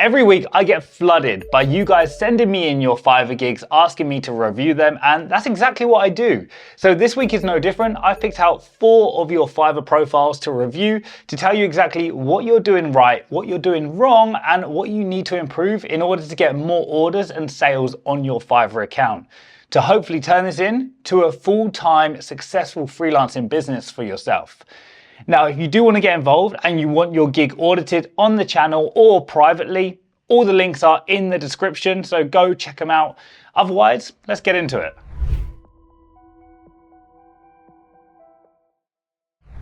Every week I get flooded by you guys sending me in your Fiverr gigs, asking me to review them, and that's exactly what I do. So this week is no different. I've picked out 4 of your Fiverr profiles to review to tell you exactly what you're doing right, what you're doing wrong, and what you need to improve in order to get more orders and sales on your Fiverr account, to hopefully turn this into a full-time successful freelancing business for yourself. Now, if you do want to get involved and you want your gig audited on the channel or privately, all the links are in the description, so go check them out. Otherwise, let's get into it.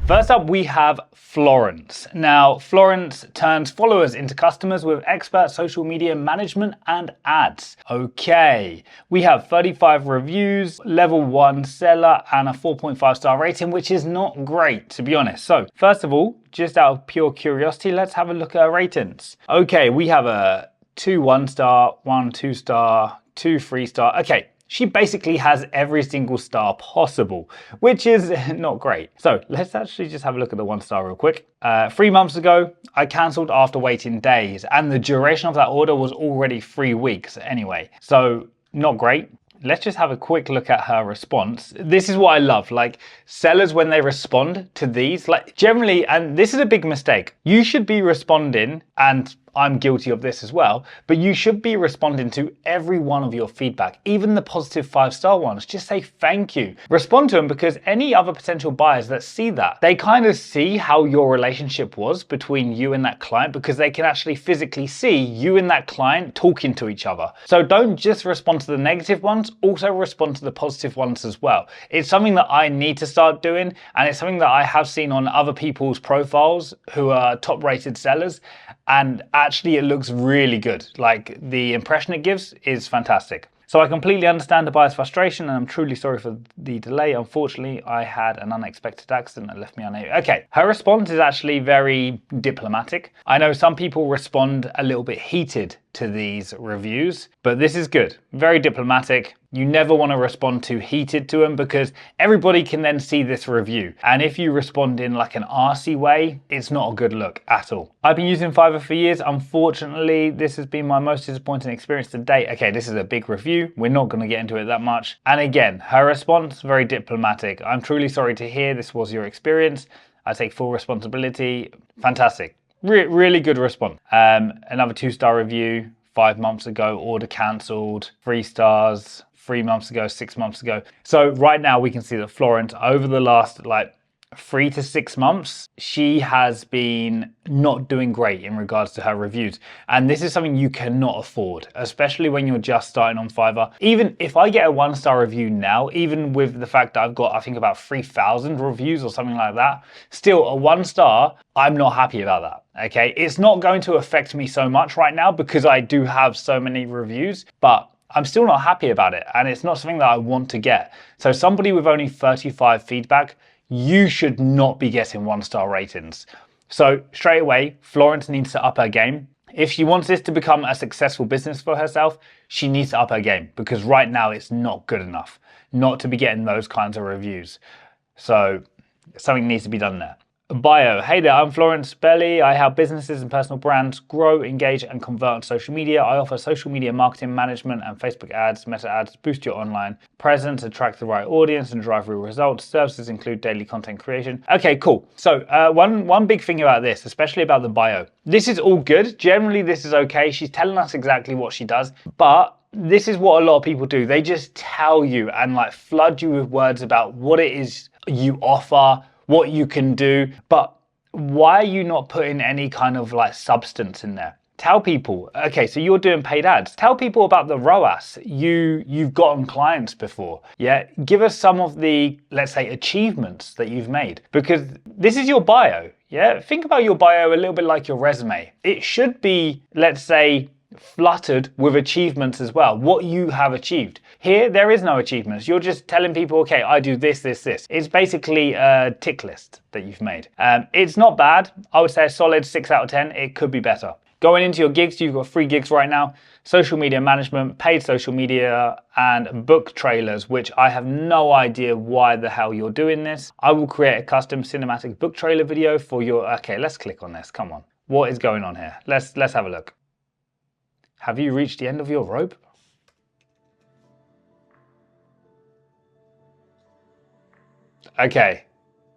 First up, we have Florence. Now, Florence turns followers into customers with expert social media management and ads. Okay, we have 35 reviews, level 1 seller, and a 4.5 star rating, which is not great, to be honest. So, first of all, just out of pure curiosity, let's have a look at her ratings. Okay, we have a 2 1-star, 1 2-star, 2 3-star. Okay. She basically has every single star possible, which is not great. So let's actually just have a look at the 1-star real quick. 3 months ago, I cancelled after waiting days, and the duration of that order was already 3 weeks anyway. So not great. Let's just have a quick look at her response. This is what I love, like sellers when they respond to these, like generally, and this is a big mistake, you should be responding, and I'm guilty of this as well, but you should be responding to every one of your feedback, even the positive 5-star ones. Just say thank you. Respond to them, because any other potential buyers that see that, they kind of see how your relationship was between you and that client, because they can actually physically see you and that client talking to each other. So don't just respond to the negative ones, also respond to the positive ones as well. It's something that I need to start doing, and it's something that I have seen on other people's profiles who are top rated sellers, and actually it looks really good. Like the impression it gives is fantastic. So I completely understand the buyer's frustration, and I'm truly sorry for the delay. Unfortunately, I had an unexpected accident that left me unable. Okay, her response is actually very diplomatic. I know some people respond a little bit heated to these reviews, but this is good. Very diplomatic. You never want to respond too heated to them, because everybody can then see this review. And if you respond in like an arsey way, it's not a good look at all. I've been using Fiverr for years. Unfortunately, this has been my most disappointing experience to date. Okay, this is a big review. We're not going to get into it that much. And again, her response, very diplomatic. I'm truly sorry to hear this was your experience. I take full responsibility. Fantastic. Really good response. Another 2-star review, 5 months ago, order cancelled, 3 stars, 3 months ago, 6 months ago. So right now we can see that Florence, over the last like 3 to 6 months, she has been not doing great in regards to her reviews. And this is something you cannot afford, especially when you're just starting on Fiverr. Even if I get a 1-star review now, even with the fact that I've got, I think about 3,000 reviews or something like that, still a 1-star, I'm not happy about that. Okay, it's not going to affect me so much right now because I do have so many reviews, but I'm still not happy about it. And it's not something that I want to get. So somebody with only 35 feedback, you should not be getting 1-star ratings. So straight away, Florence needs to up her game. If she wants this to become a successful business for herself, she needs to up her game, because right now it's not good enough not to be getting those kinds of reviews. So something needs to be done there. Bio. Hey there, I'm Florence Belly. I help businesses and personal brands grow, engage, and convert on social media. I offer social media marketing management and Facebook ads, meta ads, boost your online presence, attract the right audience, and drive real results. Services include daily content creation. Okay, cool. So one big thing about this, especially about the bio, this is all good. Generally, this is okay. She's telling us exactly what she does, but this is what a lot of people do. They just tell you and like flood you with words about what it is you offer, what you can do, but why are you not putting any kind of like substance in there? Tell people, okay, so you're doing paid ads. Tell people about the ROAS you've gotten clients before. Yeah, give us some of the, let's say, achievements that you've made, because this is your bio. Yeah, think about your bio a little bit like your resume. It should be, let's say, fluttered with achievements as well, what you have achieved. Here, there is no achievements. You're just telling people, okay, I do this, this, this. It's basically a tick list that you've made. It's not bad. I would say a solid 6 out of 10. It could be better. Going into your gigs, you've got 3 gigs right now: social media management, paid social media, and book trailers, which I have no idea why the hell you're doing this. I will create a custom cinematic book trailer video for your, okay, let's click on this. Come on. What is going on here? Let's have a look. Have you reached the end of your rope? Okay,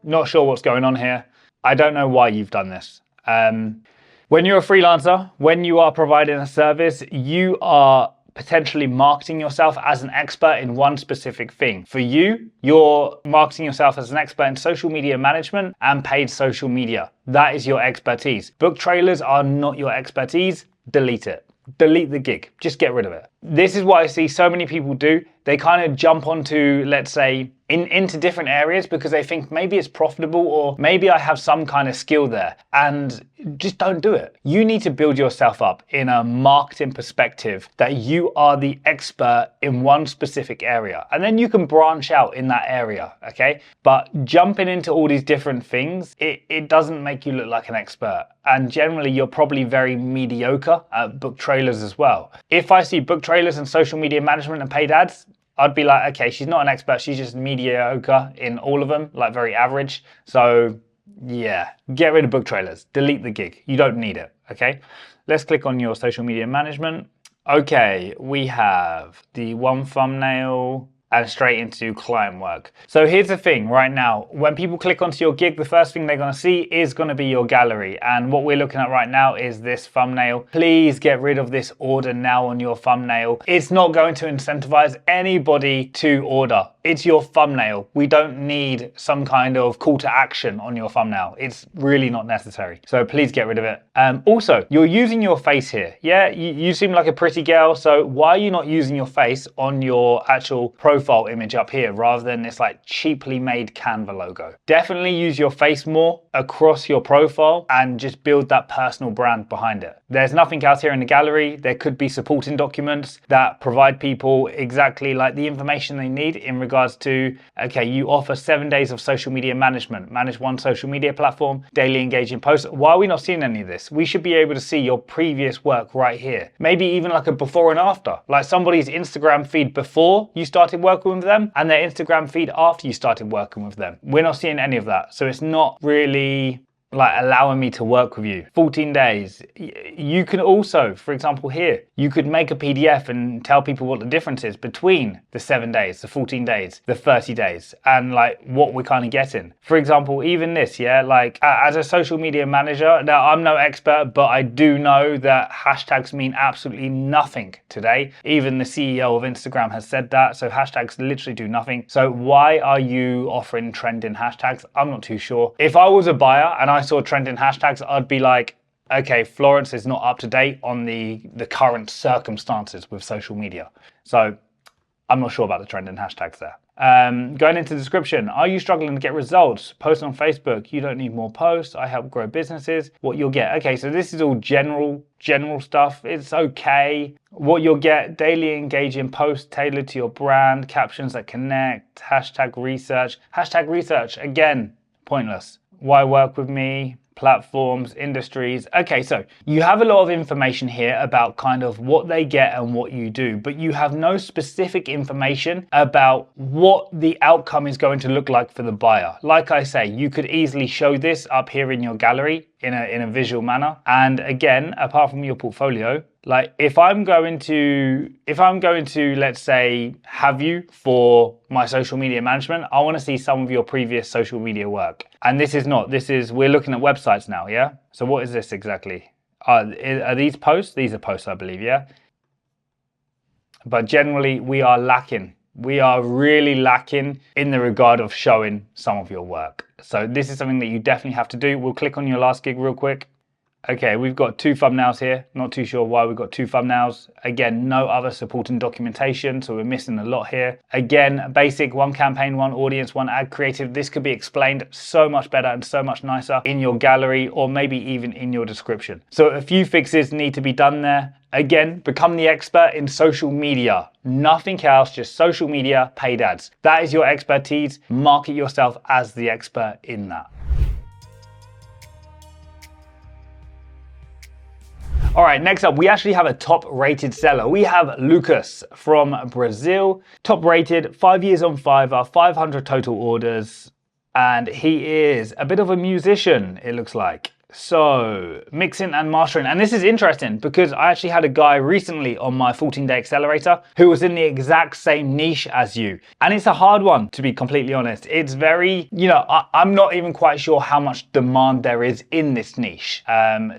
not sure what's going on here. I don't know why you've done this. When you're a freelancer, when you are providing a service, you are potentially marketing yourself as an expert in one specific thing. For you, you're marketing yourself as an expert in social media management and paid social media. That is your expertise. Book trailers are not your expertise. Delete it. Delete the gig. Just get rid of it. This is what I see so many people do. They kind of jump onto, let's say, into different areas because they think maybe it's profitable or maybe I have some kind of skill there, and just don't do it. You need to build yourself up in a marketing perspective that you are the expert in one specific area, and then you can branch out in that area, okay? But jumping into all these different things, it doesn't make you look like an expert. And generally, you're probably very mediocre at book trailers as well. If I see book trailers and social media management and paid ads, I'd be like, okay, she's not an expert. She's just mediocre in all of them, like very average. So yeah, get rid of book trailers. Delete the gig. You don't need it, okay? Let's click on your social media management. Okay, we have the one thumbnail and straight into client work. So here's the thing right now, when people click onto your gig, the first thing they're gonna see is gonna be your gallery. And what we're looking at right now is this thumbnail. Please get rid of this order now on your thumbnail. It's not going to incentivize anybody to order. It's your thumbnail. We don't need some kind of call to action on your thumbnail. It's really not necessary. So please get rid of it. Also, you're using your face here. Yeah, you seem like a pretty girl. So why are you not using your face on your actual profile image up here rather than this like cheaply made Canva logo? Definitely use your face more across your profile and just build that personal brand behind it. There's nothing else here in the gallery. There could be supporting documents that provide people exactly like the information they need in regards to, okay, you offer 7 days of social media management, manage one social media platform, daily engaging posts. Why are we not seeing any of this? We should be able to see your previous work right here. Maybe even like a before and after, like somebody's Instagram feed before you started working with them and their Instagram feed after you started working with them. We're not seeing any of that. So it's not really like allowing me to work with you. 14 days. You can also, for example here, you could make a PDF and tell people what the difference is between the 7 days, the 14 days, the 30 days, and like what we're kind of getting. For example, even this, yeah, like as a social media manager, now I'm no expert, but I do know that hashtags mean absolutely nothing today. Even the CEO of Instagram has said that. So hashtags literally do nothing. So why are you offering trending hashtags? I'm not too sure. If I was a buyer and I saw trending hashtags, I'd be like, okay, Florence is not up to date on the current circumstances with social media. So I'm not sure about the trending hashtags there. Going into the description, are you struggling to get results? Post on Facebook, you don't need more posts. I help grow businesses. What you'll get. Okay, so this is all general stuff. It's okay. What you'll get, daily engaging posts tailored to your brand, captions that connect, hashtag research. Hashtag research, again, pointless. Why work with me? Platforms, industries. Okay, so you have a lot of information here about kind of what they get and what you do, but you have no specific information about what the outcome is going to look like for the buyer. Like I say, you could easily show this up here in your gallery in a visual manner. And again, apart from your portfolio, like if I'm going to, let's say, have you for my social media management, I want to see some of your previous social media work. And we're looking at websites now, yeah? So what is this exactly? Are these posts? These are posts, I believe, yeah? But generally, we are lacking. We are really lacking in the regard of showing some of your work. So this is something that you definitely have to do. We'll click on your last gig real quick. Okay, we've got 2 thumbnails here. Not too sure why we've got 2 thumbnails. Again, no other supporting documentation, so we're missing a lot here. Again, basic, 1 campaign, 1 audience, 1 ad creative. This could be explained so much better and so much nicer in your gallery or maybe even in your description. So a few fixes need to be done there. Again, become the expert in social media. Nothing else, just social media, paid ads. That is your expertise. Market yourself as the expert in that. All right, next up, we actually have a top-rated seller. We have Lucas from Brazil, top-rated, 5 years on Fiverr, 500 total orders, and he is a bit of a musician, it looks like. So mixing and mastering, and this is interesting because I actually had a guy recently on my 14-day accelerator who was in the exact same niche as you, and it's a hard one, to be completely honest. It's very, I'm not even quite sure how much demand there is in this niche,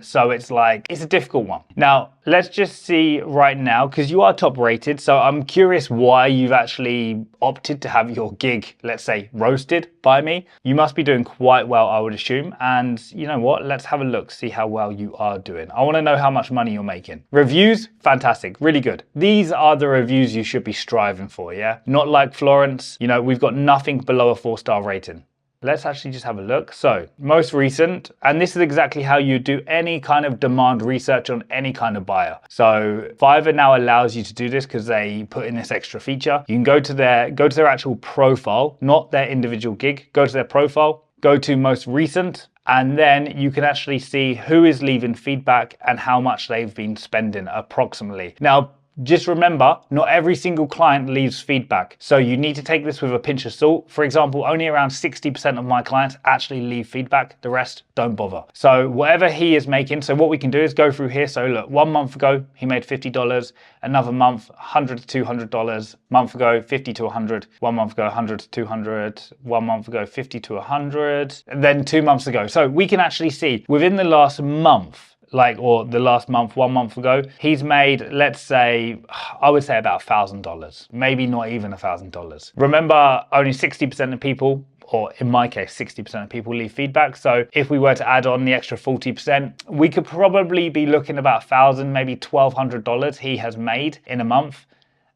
so it's a difficult one. Now let's just see right now, because you are top rated, so I'm curious why you've actually opted to have your gig, let's say, roasted by me. You must be doing quite well, I would assume, and you know what, let's have a look, see how well you are doing. I want to know how much money you're making. Reviews, fantastic, really good. These are the reviews you should be striving for, yeah? Not like Florence, we've got nothing below a 4-star rating. Let's actually just have a look. So most recent, and this is exactly how you do any kind of demand research on any kind of buyer. So Fiverr now allows you to do this because they put in this extra feature. You can go to their actual profile, not their individual gig. Go to their profile, go to most recent, and then you can actually see who is leaving feedback and how much they've been spending approximately. Now, just remember, not every single client leaves feedback. So you need to take this with a pinch of salt. For example, only around 60% of my clients actually leave feedback. The rest don't bother. So whatever he is making, so what we can do is go through here. So look, 1 month ago, he made $50. Another month, $100 to $200. Month ago, 50 to 100. 1 month ago, 100 to 200. 1 month ago, 50 to 100. And then 2 months ago. So we can actually see within the last month, or the last month, 1 month ago, he's made, let's say, I would say about $1,000, maybe not even $1,000. Remember, only 60% of people, or in my case, 60% of people leave feedback. So if we were to add on the extra 40%, we could probably be looking about $1,000, maybe $1,200 he has made in a month.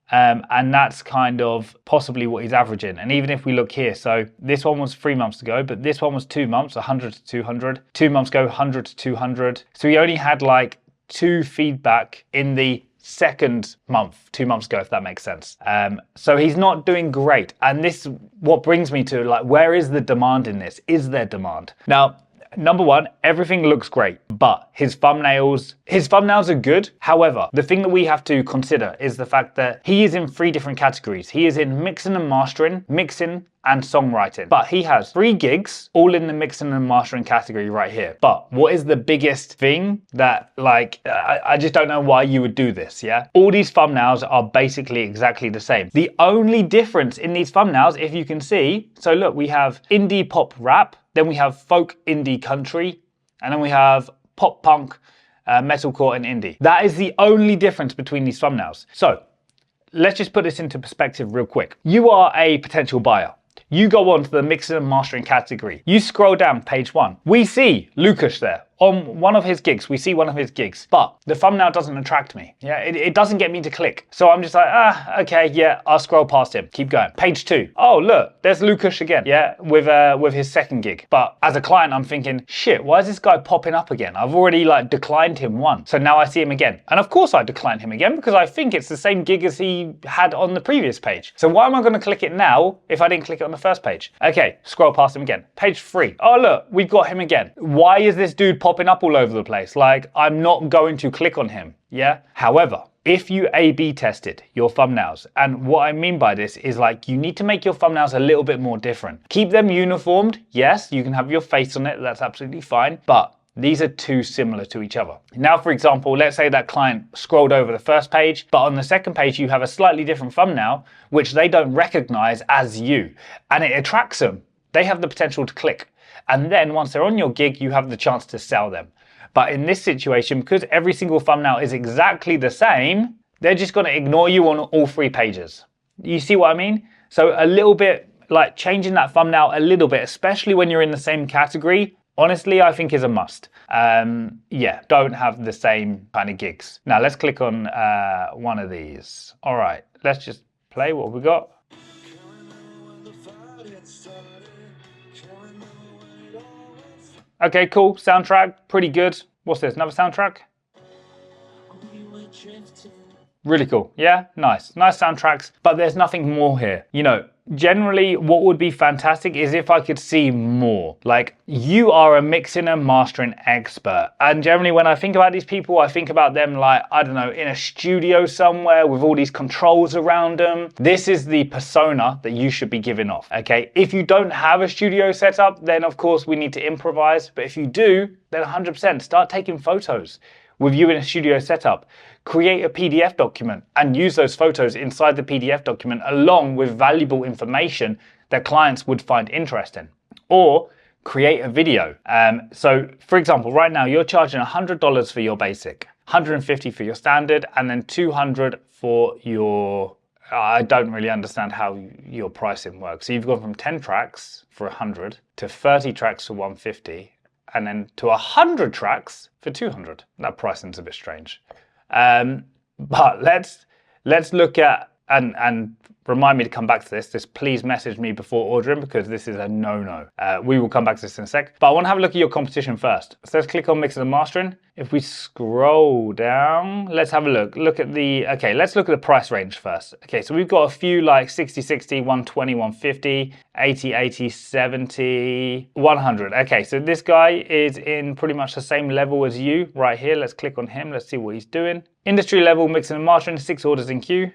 And that's kind of possibly what he's averaging. And even if we look here, so this one was 3 months ago, but this one was 2 months, 100 to 200. 2 months ago, 100 to 200. So he only had 2 feedback in the second month, 2 months ago, if that makes sense. So he's not doing great. And this, what brings me to where is the demand in this? Is there demand? Now, number one, everything looks great, but his thumbnails are good. However, the thing that we have to consider is the fact that he is in 3 different categories. He is in mixing and mastering, mixing and songwriting. But he has 3 gigs all in the mixing and mastering category right here. But what is the biggest thing that I just don't know why you would do this, yeah? All these thumbnails are basically exactly the same. The only difference in these thumbnails, if you can see, so look, we have indie pop rap, then we have folk indie country, and then we have pop punk, metalcore and indie. That is the only difference between these thumbnails. So let's just put this into perspective real quick. You are a potential buyer. You go on to the mixing and mastering category. You scroll down page 1. We see Lucas there. On one of his gigs, we see one of his gigs, but the thumbnail doesn't attract me. Yeah, it doesn't get me to click. So I'm just okay, yeah, I'll scroll past him. Keep going. Page 2. Oh, look, there's Lucas again. Yeah, with his second gig. But as a client, I'm thinking, shit, why is this guy popping up again? I've already declined him once. So now I see him again. And of course I decline him again because I think it's the same gig as he had on the previous page. So why am I going to click it now if I didn't click it on the first page? Okay, scroll past him again. Page 3. Oh, look, we've got him again. Why is this dude popping up all over the place? I'm not going to click on him, yeah? However, if you A/B tested your thumbnails, and what I mean by this is you need to make your thumbnails a little bit more different. Keep them uniformed, yes, you can have your face on it, that's absolutely fine, but these are too similar to each other. Now, for example, let's say that client scrolled over the first page, but on the second page, you have a slightly different thumbnail, which they don't recognize as you, and it attracts them. They have the potential to click. And then once they're on your gig, you have the chance to sell them. But in this situation, because every single thumbnail is exactly the same, they're just going to ignore you on all 3 pages. You see what I mean? So a little bit, changing that thumbnail a little bit, especially when you're in the same category, honestly, I think is a must. Yeah, don't have the same kind of gigs. Now let's click on one of these. All right, let's just play what we got. Okay, cool. Soundtrack, pretty good. What's this? Another soundtrack? Really cool. Yeah, nice. Nice soundtracks, but there's nothing more here. generally what would be fantastic is if I could see more. Like, you are a mixing and mastering expert. And generally when I think about these people, I think about them like, I don't know, in a studio somewhere with all these controls around them. This is the persona that you should be giving off, okay? If you don't have a studio set up, then of course we need to improvise. But if you do, then 100% start taking photos with you in a studio setup. Create a PDF document and use those photos inside the PDF document along with valuable information that clients would find interesting. Or create a video. So for example, right now you're charging $100 for your basic, $150 for your standard, and then $200 for your, I don't really understand how your pricing works. So you've gone from 10 tracks for $100 to 30 tracks for $150, and then to 100 tracks for $200. That pricing's a bit strange. But let's look at, and remind me to come back to this. Please message me before ordering because this is a no-no. We will come back to this in a sec. But I want to have a look at your competition first. So let's click on mixing and mastering. If we scroll down, let's have a look. Okay, let's look at the price range first. Okay, so we've got a few like 60, 60, 120, 150, 80, 80, 70, 100. Okay, so this guy is in pretty much the same level as you right here. Let's click on him. Let's see what he's doing. Industry level, mixing and mastering, 6 orders in queue.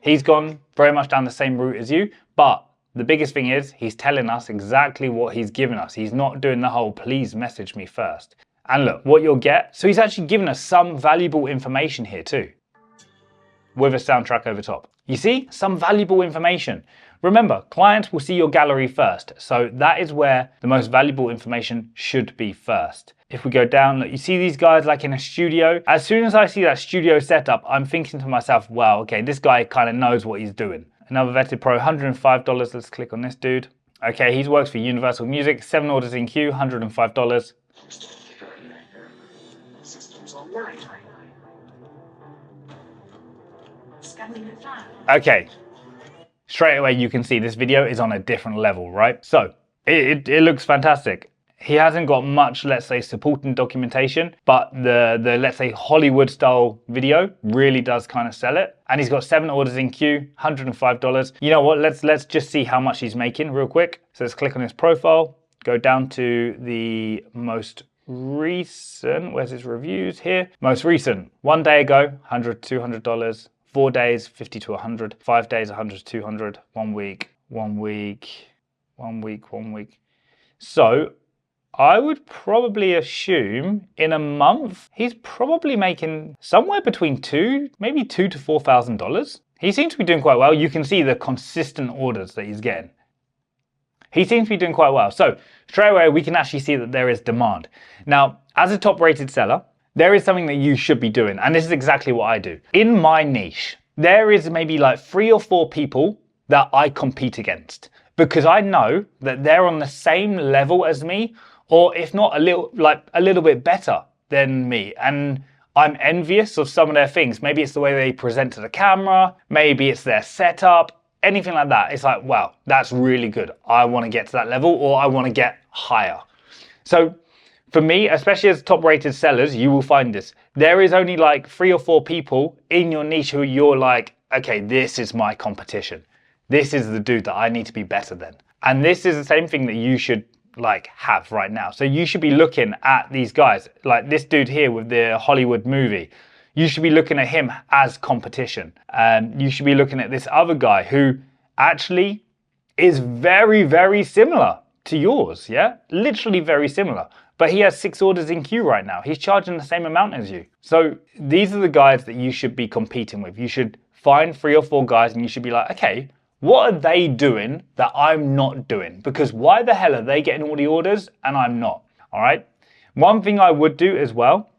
He's gone very much down the same route as you, but the biggest thing is he's telling us exactly what he's given us. He's not doing the whole, please message me first. And look, what you'll get, so he's actually given us some valuable information here too, with a soundtrack over top. You see, some valuable information. Remember, clients will see your gallery first, so that is where the most valuable information should be first. If we go down, look, you see these guys like in a studio. As soon as I see that studio setup, I'm thinking to myself, wow, okay, this guy kind of knows what he's doing. Another vetted pro, $105. Let's click on this dude. Okay, he works for Universal Music, 7 orders in queue, $105. Okay, straight away you can see this video is on a different level, right? So it looks fantastic. He hasn't got much, let's say, supporting documentation, but the let's say Hollywood style video really does kind of sell it. And he's got 7 orders in queue, $105. You know what? Let's just see how much he's making real quick. So let's click on his profile, go down to the most recent, where's his reviews here? Most recent, 1 day ago, $100, $200, 4 days, 50 to 100, 5 days, 100 to 200, 1 week, 1 week, 1 week, 1 week. So I would probably assume in a month, he's probably making somewhere between maybe $2,000 to $4,000. He seems to be doing quite well. You can see the consistent orders that he's getting. He seems to be doing quite well. So straight away, we can actually see that there is demand. Now, as a top rated seller, there is something that you should be doing. And this is exactly what I do. In my niche, there is maybe like 3 or 4 people that I compete against because I know that they're on the same level as me, or if not a little bit better than me. And I'm envious of some of their things. Maybe it's the way they present to the camera, maybe it's their setup, anything like that. It's like, wow, that's really good. I want to get to that level, or I want to get higher. So for me, especially as top rated sellers, you will find this. There is only like 3 or 4 people in your niche who you're like, okay, this is my competition. This is the dude that I need to be better than. And this is the same thing that you should like have right now. So you should be looking at these guys, like this dude here with the Hollywood movie. You should be looking at him as competition. You should be looking at this other guy who actually is very, very similar to yours. Yeah, literally very similar. But he has 6 orders in queue right now. He's charging the same amount as you. So these are the guys that you should be competing with. You should find 3 or 4 guys and you should be like, okay, what are they doing that I'm not doing? Because why the hell are they getting all the orders and I'm not? All right. One thing I would do as well,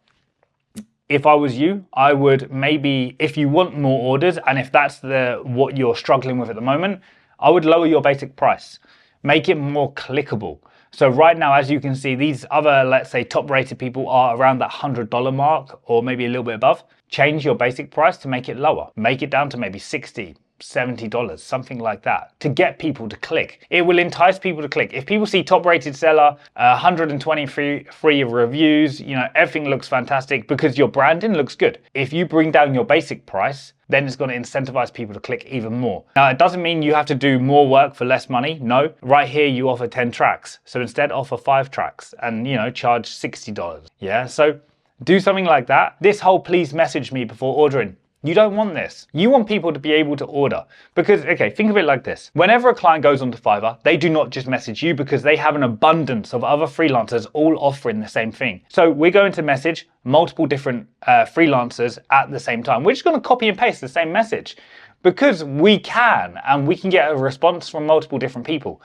if I was you, I would maybe, if you want more orders and if that's what you're struggling with at the moment, I would lower your basic price. Make it more clickable. So right now, as you can see, these other, let's say, top rated people are around that $100 mark or maybe a little bit above. Change your basic price to make it lower. Make it down to maybe 60, $70, something like that, to get people to click. It will entice people to click. If people see top rated seller, 123 reviews, everything looks fantastic because your branding looks good. If you bring down your basic price, then it's going to incentivize people to click even more. Now, it doesn't mean you have to do more work for less money. No, right here you offer 10 tracks. So instead offer 5 tracks and, charge $60. Yeah, so do something like that. This whole please message me before ordering. You don't want this. You want people to be able to order. Because, okay, think of it like this. Whenever a client goes onto Fiverr, they do not just message you because they have an abundance of other freelancers all offering the same thing. So we're going to message multiple different freelancers at the same time. We're just going to copy and paste the same message because we can, and we can get a response from multiple different people.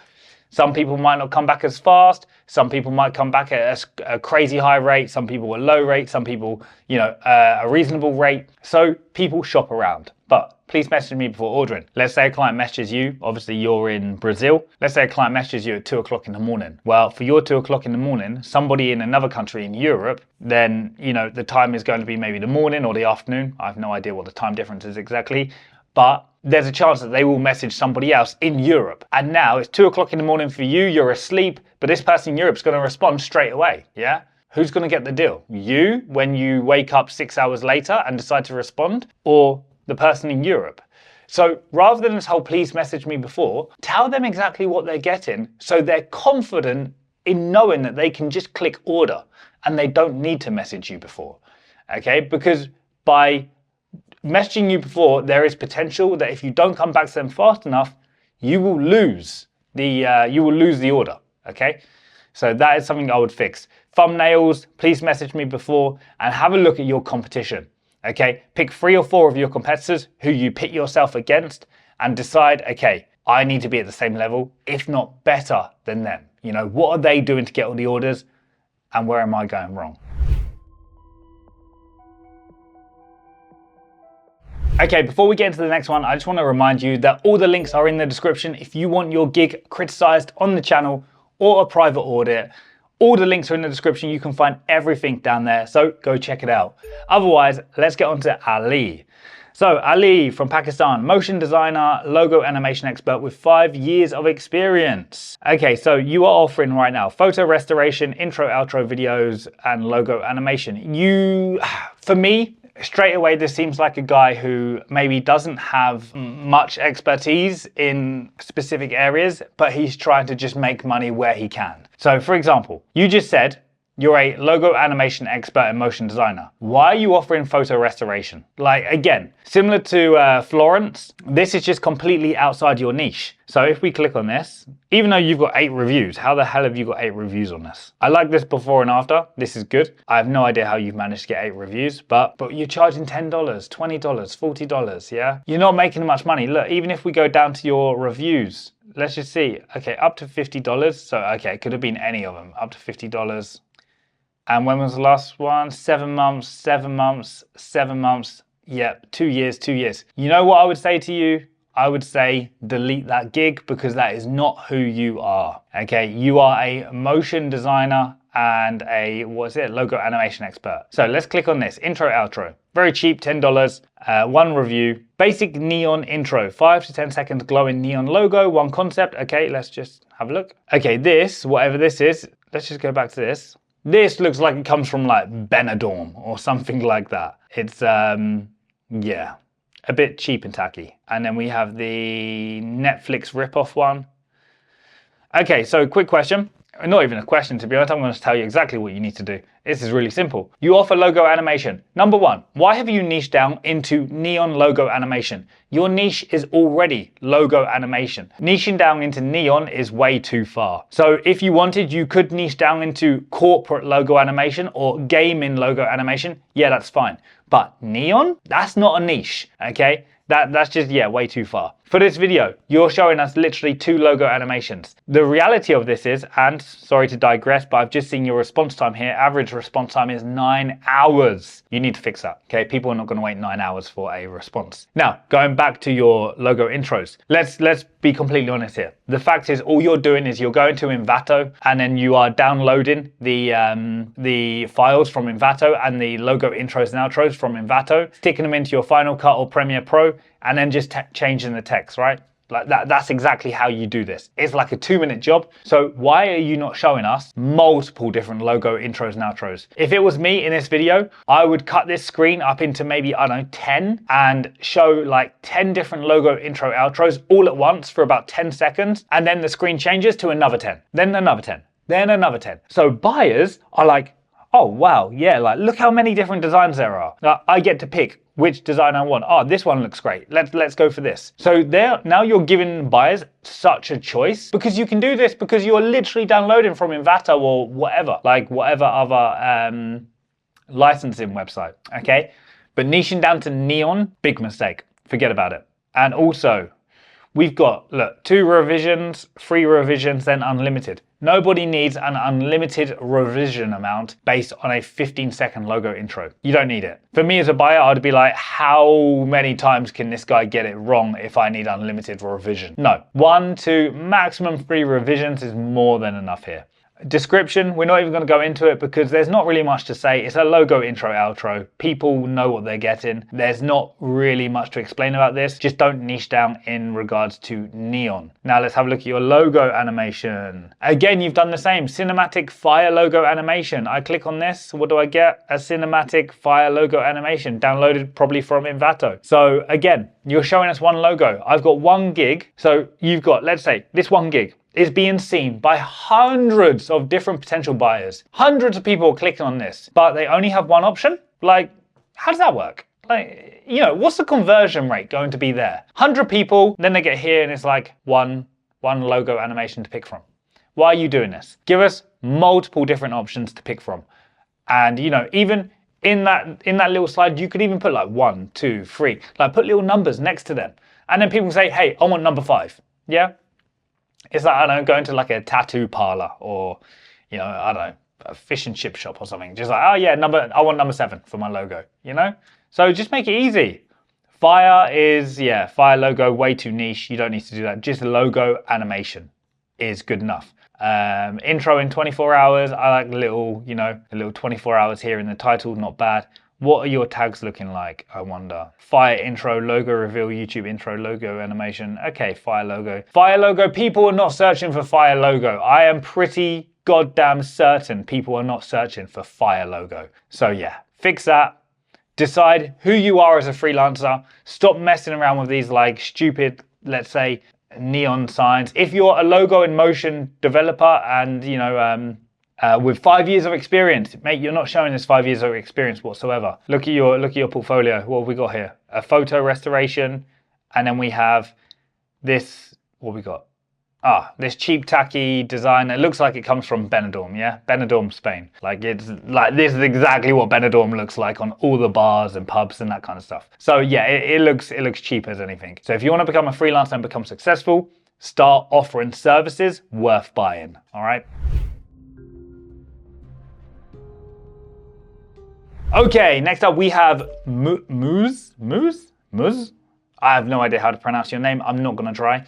Some people might not come back as fast. Some people might come back at a crazy high rate. Some people a low rate. Some people, a reasonable rate. So people shop around. But please message me before ordering. Let's say a client messages you. Obviously, you're in Brazil. Let's say a client messages you at 2 o'clock in the morning. Well, for your 2 o'clock in the morning, somebody in another country in Europe, then, the time is going to be maybe the morning or the afternoon. I have no idea what the time difference is exactly. But there's a chance that they will message somebody else in Europe. And now it's 2 o'clock in the morning for you, you're asleep, but this person in Europe's going to respond straight away, yeah? Who's going to get the deal? You, when you wake up 6 hours later and decide to respond, or the person in Europe? So rather than this whole please message me before, tell them exactly what they're getting so they're confident in knowing that they can just click order and they don't need to message you before, okay? Because by messaging you before, there is potential that if you don't come back to them fast enough, you will lose the order. Okay, so that is something I would fix. Thumbnails, please message me before and have a look at your competition. Okay, pick 3 or 4 of your competitors who you pit yourself against and decide, okay, I need to be at the same level, if not better than them. What are they doing to get all the orders and where am I going wrong? Okay, before we get into the next one, I just want to remind you that all the links are in the description. If you want your gig criticized on the channel or a private audit, all the links are in the description. You can find everything down there, so go check it out. Otherwise, let's get on to Ali. So Ali from Pakistan, motion designer, logo animation expert with 5 years of experience. Okay, so you are offering right now photo restoration, intro, outro videos, and logo animation. For me, straight away, this seems like a guy who maybe doesn't have much expertise in specific areas, but he's trying to just make money where he can. So for example, you just said you're a logo animation expert and motion designer. Why are you offering photo restoration? Like, again, similar to Florence, this is just completely outside your niche. So if we click on this, even though you've got 8 reviews, how the hell have you got 8 reviews on this? I like this before and after. This is good. I have no idea how you've managed to get 8 reviews, but you're charging $10, $20, $40, yeah? You're not making much money. Look, even if we go down to your reviews, let's just see. Okay, up to $50. So, okay, it could have been any of them, up to $50. And when was the last one? 7 months, 7 months, 7 months. Yep, 2 years, 2 years. You know what I would say to you? I would say delete that gig because that is not who you are. Okay, you are a motion designer and a, logo animation expert. So let's click on this, intro, outro. Very cheap, $10, 1 review. Basic neon intro, 5 to 10 seconds glowing neon logo, 1 concept. Okay, let's just have a look. Okay, this, whatever this is, let's just go back to this. This looks like it comes from like Benidorm or something like that. It's, yeah, a bit cheap and tacky. And then we have the Netflix ripoff one. Okay, so quick question. Not even a question, to be honest. I'm going to tell you exactly what you need to do. This is really simple. You offer logo animation. Number 1, why have you niched down into neon logo animation? Your niche is already logo animation. Niching down into neon is way too far. So if you wanted, you could niche down into corporate logo animation or gaming logo animation. Yeah, that's fine. But neon? That's not a niche, okay? That's just, yeah, way too far. For this video, you're showing us literally 2 logo animations. The reality of this is, and sorry to digress, but I've just seen your response time here. Average response time is 9 hours. You need to fix that, okay? People are not gonna wait 9 hours for a response. Now, going back to your logo intros, let's be completely honest here. The fact is, all you're doing is you're going to Envato and then you are downloading the files from Envato and the logo intros and outros from Envato, sticking them into your Final Cut or Premiere Pro, and then just changing the text, right? Like that's exactly how you do this. It's like a 2-minute job. So why are you not showing us multiple different logo intros and outros? If it was me in this video, I would cut this screen up into maybe, I don't know, 10 and show like 10 different logo intro outros all at once for about 10 seconds. And then the screen changes to another 10, then another 10, then another 10. So buyers are like, oh, wow, yeah, like look how many different designs there are. I get to pick which design I want. Oh, this one looks great. Let's go for this. So now you're giving buyers such a choice, because you can do this because you're literally downloading from Envato or whatever, like whatever other licensing website, okay? But niching down to neon, big mistake. Forget about it. And also, we've got, look, 2 revisions, 3 revisions, then unlimited. Nobody needs an unlimited revision amount based on a 15-second logo intro. You don't need it. For me as a buyer, I'd be like, how many times can this guy get it wrong if I need unlimited revision? No, 1, 2, maximum 3 revisions is more than enough here. Description, we're not even going to go into it because there's not really much to say. It's a logo intro outro. People know what they're getting. There's not really much to explain about this. Just don't niche down in regards to neon. Now let's have a look at your logo animation. Again, you've done the same. Cinematic fire logo animation. I click on this. What do I get? A cinematic fire logo animation downloaded probably from Envato. So again, you're showing us one logo. I've got 1 gig. So you've got, let's say, this 1 gig is being seen by hundreds of different potential buyers. Hundreds of people are clicking on this, but they only have one option. Like, how does that work? Like, you know, what's the conversion rate going to be there? 100 people, then they get here and it's like one logo animation to pick from. Why are you doing this? Give us multiple different options to pick from. And, you know, even in that little slide, you could even put like 1, 2, 3, like put little numbers next to them. And then people can say, hey, I want number 5. Yeah. It's like, I don't know, going to like a tattoo parlor or, you know, I don't know, a fish and chip shop or something. Just like, oh yeah, I want number 7 for my logo, you know? So just make it easy. Fire logo, way too niche. You don't need to do that. Just logo animation is good enough. Intro in 24 hours. I like a little 24 hours here in the title, not bad. What are your tags looking like, I wonder? Fire intro, logo reveal, YouTube intro, logo animation. Okay, fire logo. Fire logo, people are not searching for fire logo. I am pretty goddamn certain people are not searching for fire logo. So yeah, fix that. Decide who you are as a freelancer. Stop messing around with these like stupid, let's say, neon signs. If you're a logo in motion developer and, you know, with 5 years of experience, mate, you're not showing this 5 years of experience whatsoever. Look at your portfolio. What have we got here? A photo restoration, and then we have this. What we got? This cheap, tacky design. It looks like it comes from Benidorm, yeah, Benidorm, Spain. Like it's like this is exactly what Benidorm looks like on all the bars and pubs and that kind of stuff. So yeah, it looks cheap as anything. So if you want to become a freelancer and become successful, start offering services worth buying. All right. Okay, next up we have Moose? I have no idea how to pronounce your name. I'm not going to try.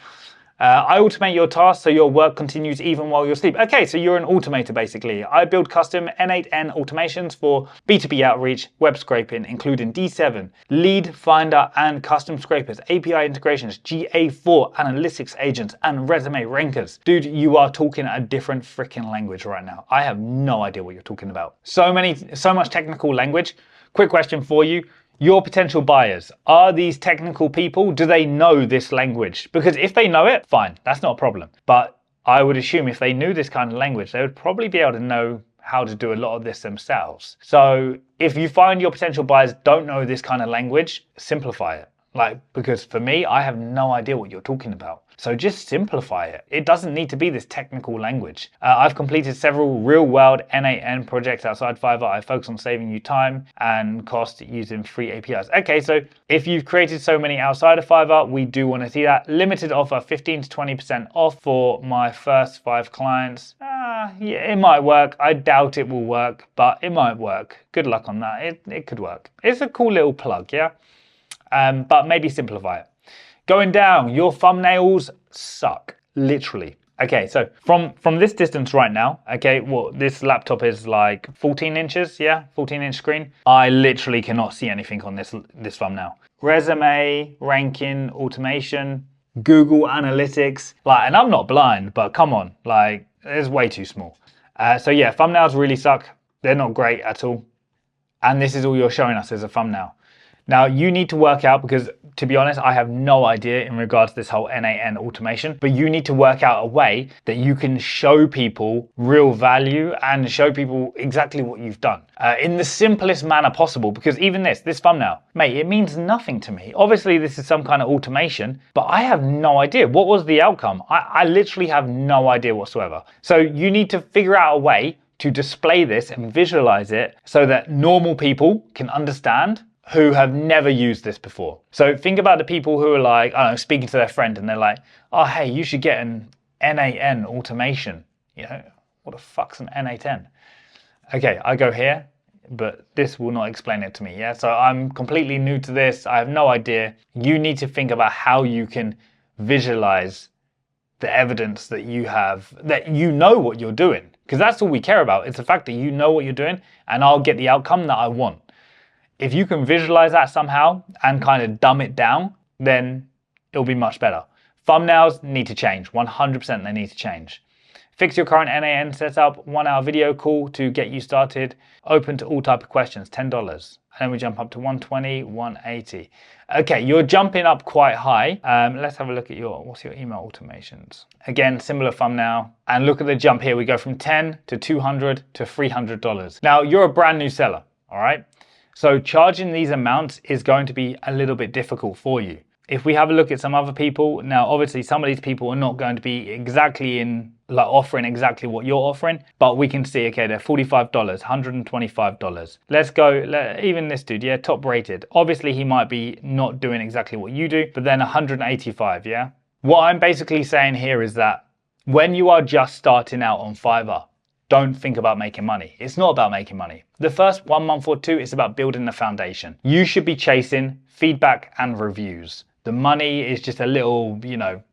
I automate your tasks so your work continues even while you sleep. Okay, so you're an automator basically. I build custom N8N automations for B2B outreach, web scraping, including D7, lead finder and custom scrapers, API integrations, GA4 analytics agents, and resume rankers. Dude, you are talking a different freaking language right now. I have no idea what you're talking about. So much technical language. Quick question for you. Your potential buyers, are these technical people? Do they know this language? Because if they know it, fine, that's not a problem. But I would assume if they knew this kind of language, they would probably be able to know how to do a lot of this themselves. So if you find your potential buyers don't know this kind of language, simplify it. Like, because for me, I have no idea what you're talking about. So just simplify it. It doesn't need to be this technical language. I've completed several real-world N8N projects outside Fiverr. I focus on saving you time and cost using free APIs. Okay, so if you've created so many outside of Fiverr, we do want to see that. Limited offer, 15 to 20% off for my first 5 clients. Yeah, it might work. I doubt it will work, but it might work. Good luck on that. It could work. It's a cool little plug, yeah? But maybe simplify it. Going down, your thumbnails suck, literally. Okay, so from this distance right now, okay, well, this laptop is like 14 inches, yeah, 14-inch screen. I literally cannot see anything on this thumbnail. Resume, ranking, automation, Google Analytics, like, and I'm not blind, but come on, like, it's way too small. So yeah, thumbnails really suck. They're not great at all. And this is all you're showing us as a thumbnail. Now you need to work out, because to be honest, I have no idea in regards to this whole NAN automation, but you need to work out a way that you can show people real value and show people exactly what you've done in the simplest manner possible. Because even this thumbnail, mate, it means nothing to me. Obviously this is some kind of automation, but I have no idea. What was the outcome? I literally have no idea whatsoever. So you need to figure out a way to display this and visualize it so that normal people can understand who have never used this before. So think about the people who are like, I don't know, speaking to their friend and they're like, oh, hey, you should get an NAN automation. You know, what the fuck's an NA10? Okay, I go here, but this will not explain it to me, yeah? So I'm completely new to this. I have no idea. You need to think about how you can visualize the evidence that you have, that you know what you're doing. Because that's all we care about. It's the fact that you know what you're doing and I'll get the outcome that I want. If you can visualize that somehow and kind of dumb it down, then it'll be much better. Thumbnails need to change, 100% they need to change. Fix your current NAN setup, 1 hour video call to get you started. Open to all type of questions, $10. And then we jump up to 120, 180. Okay, you're jumping up quite high. Let's have a look at what's your email automations? Again, similar thumbnail. And look at the jump here. We go from 10 to 200 to $300. Now you're a brand new seller, all right? So charging these amounts is going to be a little bit difficult for you. If we have a look at some other people, now obviously some of these people are not going to be exactly offering exactly what you're offering, but we can see, okay, they're $45, $125. Let's go, even this dude, yeah, top rated. Obviously he might be not doing exactly what you do, but then 185, yeah? What I'm basically saying here is that when you are just starting out on Fiverr, don't think about making money. It's not about making money. The first 1 month or two is about building the foundation. You should be chasing feedback and reviews. The money is just a little,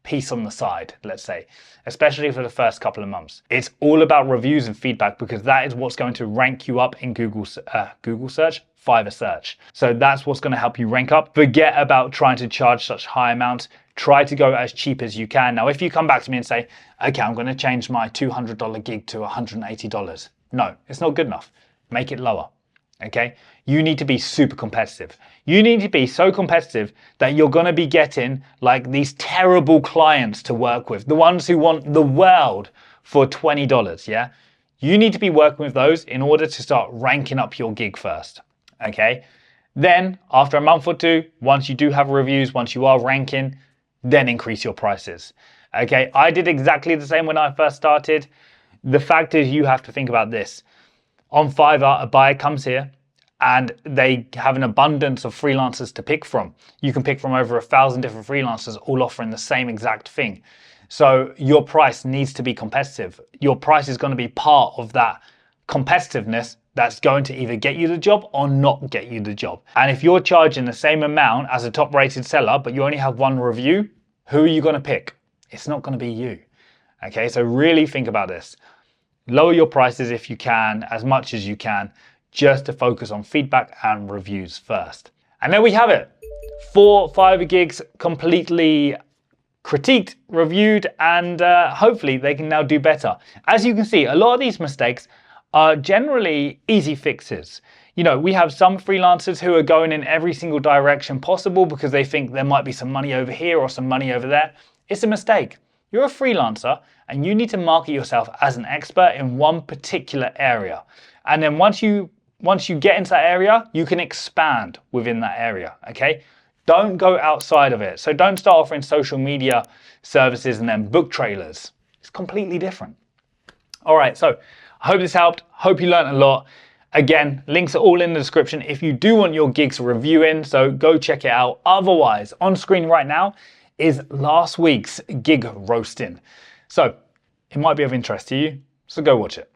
piece on the side, let's say, especially for the first couple of months. It's all about reviews and feedback because that is what's going to rank you up in Google search, Fiverr search. So that's what's going to help you rank up. Forget about trying to charge such high amounts. Try to go as cheap as you can. Now, if you come back to me and say, okay, I'm going to change my $200 gig to $180. No, it's not good enough. Make it lower. Okay, you need to be super competitive. You need to be so competitive that you're going to be getting like these terrible clients to work with, the ones who want the world for $20. Yeah, you need to be working with those in order to start ranking up your gig first. Okay, then after a month or two, once you do have reviews, once you are ranking, then increase your prices. Okay, I did exactly the same when I first started. The fact is, you have to think about this. On Fiverr, a buyer comes here and they have an abundance of freelancers to pick from. You can pick from over 1,000 different freelancers, all offering the same exact thing. So your price needs to be competitive. Your price is going to be part of that competitiveness that's going to either get you the job or not get you the job. And if you're charging the same amount as a top rated seller, but you only have 1 review, who are you going to pick? It's not going to be you. Okay, so really think about this. Lower your prices if you can, as much as you can, just to focus on feedback and reviews first. And there we have it. 4 Fiverr gigs completely critiqued, reviewed, and hopefully they can now do better. As you can see, a lot of these mistakes are generally easy fixes. We have some freelancers who are going in every single direction possible because they think there might be some money over here or some money over there. It's a mistake. You're a freelancer and you need to market yourself as an expert in one particular area. And then once you get into that area, you can expand within that area, okay? Don't go outside of it. So don't start offering social media services and then book trailers. It's completely different. All right, so I hope this helped. Hope you learned a lot. Again, links are all in the description if you do want your gigs reviewing, so go check it out. Otherwise, on screen right now is last week's gig roasting. So it might be of interest to you, so go watch it.